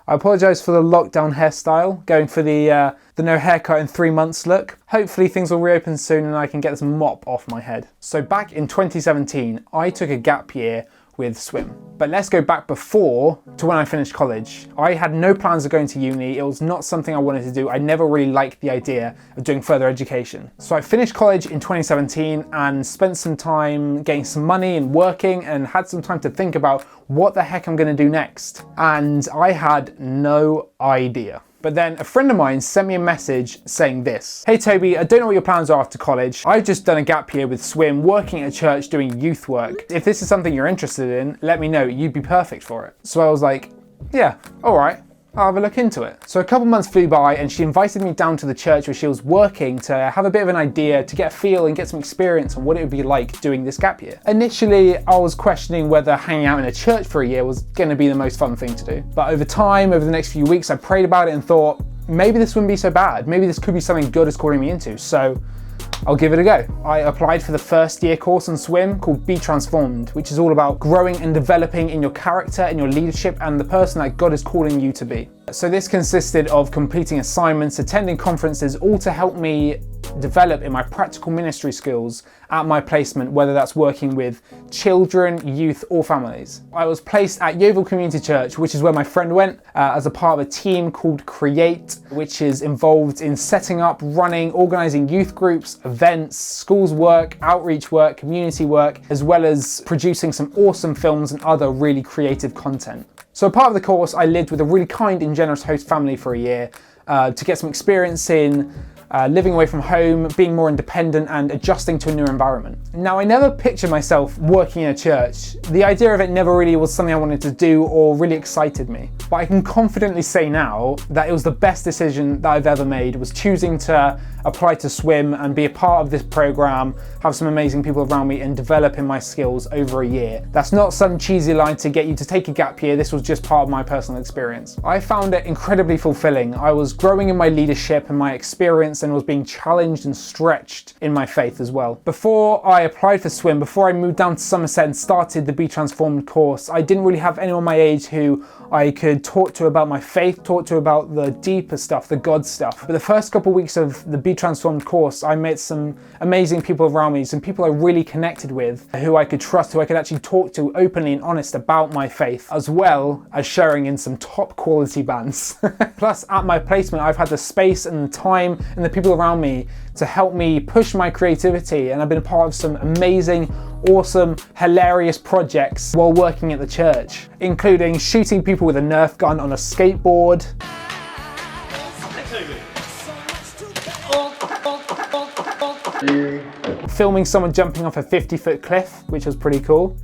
I apologise for the lockdown hairstyle, going for the no haircut in 3 months look. Hopefully things will reopen soon and I can get this mop off my head. So back in 2017, I took a gap year with SWYM. But let's go back before to when I finished college. I had no plans of going to uni. It was not something I wanted to do. I never really liked the idea of doing further education. So I finished college in 2017 and spent some time getting some money and working and had some time to think about what the heck I'm gonna do next. And I had no idea. But then a friend of mine sent me a message saying this: "Hey Toby, I don't know what your plans are after college. I've just done a gap year with SWYM, working at a church doing youth work. If this is something you're interested in, let me know, you'd be perfect for it." So I was like, yeah, all right. I'll have a look into it. So a couple months flew by and she invited me down to the church where she was working to have a bit of an idea, to get a feel and get some experience on what it would be like doing this gap year. Initially, I was questioning whether hanging out in a church for a year was going to be the most fun thing to do. But over time, over the next few weeks, I prayed about it and thought, maybe this wouldn't be so bad. Maybe this could be something God is calling me into. So I'll give it a go. I applied for the first year course on SWYM called Be Transformed, which is all about growing and developing in your character and your leadership and the person that God is calling you to be. So this consisted of completing assignments, attending conferences, all to help me develop in my practical ministry skills at my placement, whether that's working with children, youth, or families. I was placed at Yeovil Community Church, which is where my friend went, as a part of a team called Create, which is involved in setting up, running, organising youth groups, events, schools work, outreach work, community work, as well as producing some awesome films and other really creative content. So a part of the course, I lived with a really kind and generous host family for a year to get some experience in living away from home, being more independent and adjusting to a new environment. Now, I never pictured myself working in a church. The idea of it never really was something I wanted to do or really excited me. But I can confidently say now that it was the best decision that I've ever made, was choosing to apply to SWYM and be a part of this program, have some amazing people around me and develop in my skills over a year. That's not some cheesy line to get you to take a gap year. This was just part of my personal experience. I found it incredibly fulfilling. I was growing in my leadership and my experience and was being challenged and stretched in my faith as well. Before I applied for SWYM, before I moved down to Somerset and started the Be Transformed course, I didn't really have anyone my age who I could talk to about my faith, talk to about the deeper stuff, the God stuff. But the first couple of weeks of the Be Transformed course, I met some amazing people around me, some people I really connected with, who I could trust, who I could actually talk to openly and honest about my faith, as well as sharing in some top quality bands. Plus, at my placement, I've had the space and the time and the people around me to help me push my creativity, and I've been a part of some amazing, awesome, hilarious projects while working at the church, including shooting people with a Nerf gun on a skateboard, filming someone jumping off a 50-foot cliff, which was pretty cool.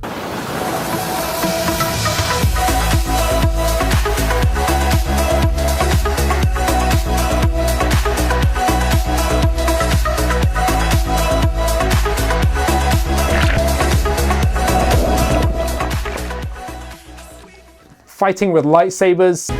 Fighting with lightsabers.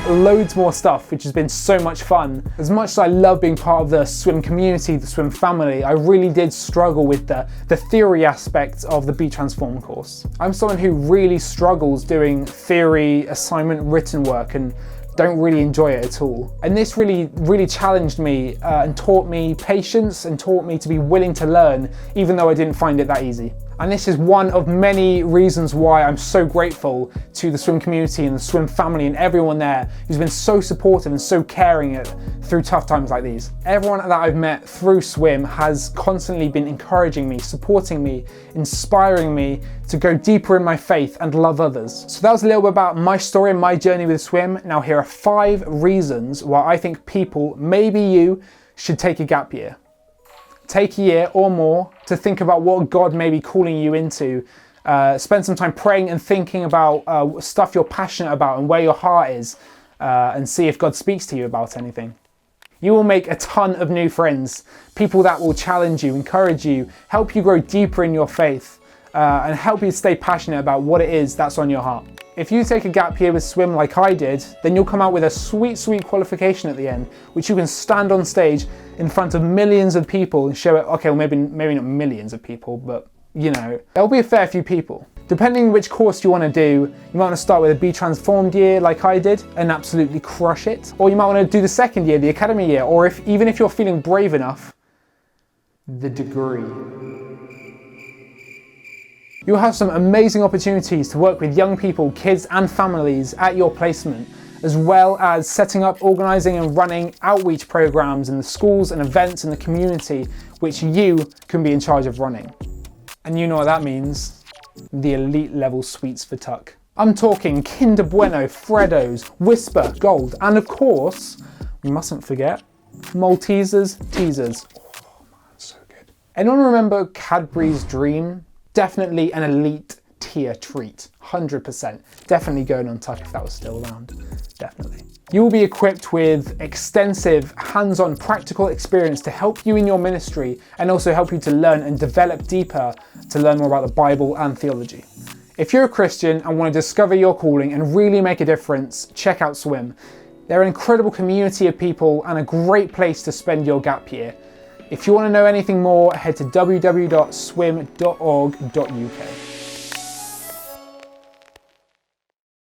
Loads more stuff, which has been so much fun. As much as I love being part of the SWYM community, the SWYM family, I really did struggle with the theory aspect of the Be Transformed course. I'm someone who really struggles doing theory, assignment, written work, and don't really enjoy it at all. And this really challenged me and taught me patience and taught me to be willing to learn, even though I didn't find it that easy. And this is one of many reasons why I'm so grateful to the SWYM community and the SWYM family and everyone there who's been so supportive and so caring through tough times like these. Everyone that I've met through SWYM has constantly been encouraging me, supporting me, inspiring me to go deeper in my faith and love others. So that was a little bit about my story and my journey with SWYM. Now here are 5 reasons why I think people, maybe you, should take a gap year. Take a year or more to think about what God may be calling you into. Spend some time praying and thinking about stuff you're passionate about and where your heart is, and see if God speaks to you about anything. You will make a ton of new friends, people that will challenge you, encourage you, help you grow deeper in your faith, and help you stay passionate about what it is that's on your heart. If you take a gap year with SWYM like I did, then you'll come out with a sweet, sweet qualification at the end, which you can stand on stage in front of millions of people and show it, okay, well maybe not millions of people, but you know, there'll be a fair few people. Depending which course you want to do, you might want to start with a Be Transformed year like I did and absolutely crush it. Or you might want to do the second year, the academy year, or even if you're feeling brave enough, the degree. You'll have some amazing opportunities to work with young people, kids and families at your placement, as well as setting up, organising and running outreach programmes in the schools and events in the community, which you can be in charge of running. And you know what that means. The elite level sweets for Tuck. I'm talking Kinder Bueno, Freddos, Whisper, Gold, and of course, we mustn't forget, Maltesers, Teasers. Oh man, so good. Anyone remember Cadbury's Dream? Definitely an elite tier treat, 100%. Definitely going on Tuck if that was still around, definitely. You will be equipped with extensive hands-on practical experience to help you in your ministry and also help you to learn and develop deeper to learn more about the Bible and theology. If you're a Christian and want to discover your calling and really make a difference, check out SWYM. They're an incredible community of people and a great place to spend your gap year. If you want to know anything more, head to www.swym.org.uk.